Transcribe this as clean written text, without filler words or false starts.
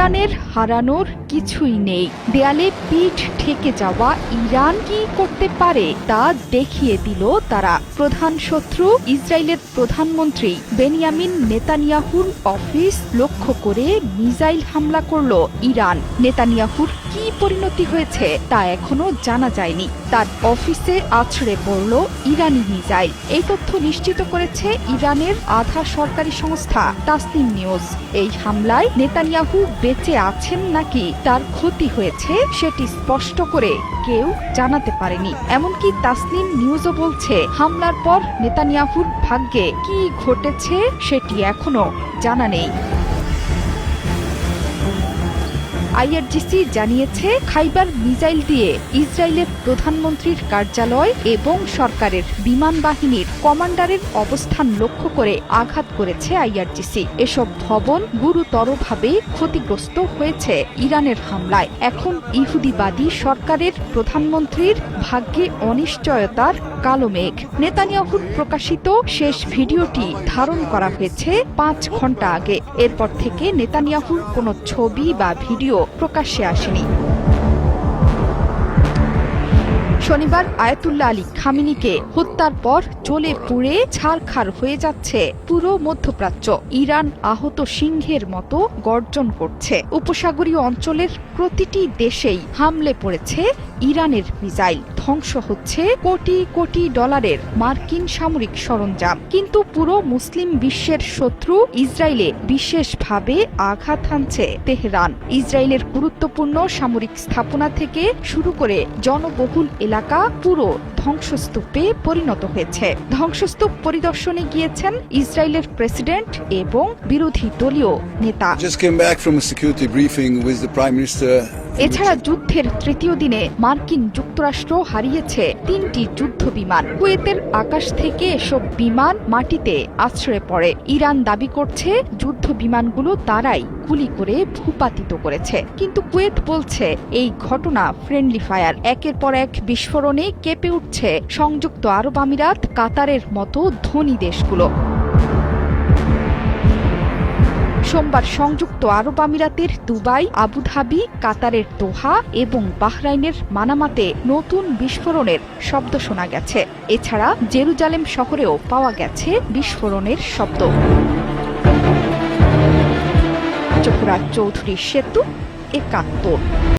ইরানের হারানোর কিছুই নেই। দেয়ালে পিঠ ঠেকে যাওয়া ইরান কি করতে পারে তা দেখিয়ে দিল তারা। প্রধান শত্রু ইসরায়েলের প্রধানমন্ত্রী বেনিয়ামিন নেতানিয়াহুর অফিস লক্ষ্য করে মিসাইল হামলা করল ইরান। নেতানিয়াহুর কি পরিণতি হয়েছে তা এখনো জানা যায়নি। তার অফিসে আছড়ে পড়ল ইরানি মিসাইল। এই তথ্য নিশ্চিত করেছে ইরানের আধা সরকারি সংস্থা তাসনিম নিউজ। এই হামলায় নেতানিয়াহু বেঁচে আছেন নাকি তার ক্ষতি হয়েছে সেটি স্পষ্ট করে কেউ জানাতে পারেনি। এমনকি তাসনিম নিউজও বলছে হামলার পর নেতানিয়াহুর ভাগ্যে কি ঘটেছে সেটি এখনো জানা নেই। আইআরজিসি জানিয়েছে খাইবার মিসাইল দিয়ে ইসরায়েলের প্রধানমন্ত্রীর কার্যালয় এবং সরকারের বিমান বাহিনীর কমান্ডারের অবস্থান লক্ষ্য করে আঘাত করেছে আইআরজিসি। এসব ভবন গুরুতরভাবে ক্ষতিগ্রস্ত হয়েছে ইরানের হামলায়। এখন ইহুদিবাদী সরকারের প্রধানমন্ত্রীর ভাগ্যে অনিশ্চয়তার কালো মেঘ। নেতানিয়াহুর প্রকাশিত শেষ ভিডিওটি ধারণ করা হয়েছে 5 ঘন্টা আগে। এরপর থেকে নেতানিয়াহুর কোনো ছবি বা ভিডিও প্রকাশ্যে আসেনি। শনিবার আয়াতুল্লাহ আলী খামেনিকে হত্যার পর জ্বলে পুড়ে ছারখার হয়ে যাচ্ছে পুরো মধ্যপ্রাচ্য। ইরান আহত সিংহের মতো গর্জন করছে। উপসাগরীয় অঞ্চলের প্রতিটি দেশেই হামলে পড়েছে ইরানের মিসাইল। ধ্বংস হচ্ছে কোটি কোটি ডলারের মার্কিন সামরিক সরঞ্জাম। কিন্তু পুরো মুসলিম বিশ্বের শত্রু ইসরায়েলে বিশেষভাবে আঘাত হানছে তেহরান। ইসরায়েলের গুরুত্বপূর্ণ সামরিক স্থাপনা থেকে শুরু করে জনবহুল এলাকা পুরো ধ্বংসস্তূপে পরিণত হয়েছে। ধ্বংসস্তূপ পরিদর্শনে গিয়েছেন ইসরায়েলের প্রেসিডেন্ট এবং বিরোধী দলীয় নেতা। এছাড়া যুদ্ধের তৃতীয় দিনে মার্কিন যুক্তরাষ্ট্র হারিয়েছে 3টি যুদ্ধ বিমান। কুয়েতের আকাশ থেকে এসব বিমান মাটিতে আছড়ে পড়ে। ইরান দাবি করছে যুদ্ধ বিমানগুলো তারাই গুলি করে ভূপাতিত করেছে, কিন্তু কুয়েত বলছে এই ঘটনা ফ্রেন্ডলি ফায়ার। একের পর এক বিস্ফোরণে কেঁপে উঠছে সংযুক্ত আরব আমিরাত, কাতারের মতো ধনী দেশগুলো। সোমবার সংযুক্ত আরব আমিরাতের দুবাই, আবুধাবি, কাতারের দোহা এবং বাহরাইনের মানামাতে নতুন বিস্ফোরণের শব্দ শোনা গেছে। এছাড়া জেরুজালেম শহরেও পাওয়া গেছে বিস্ফোরণের শব্দ। চোখরাজ চৌধুরী সেতু, ৭১।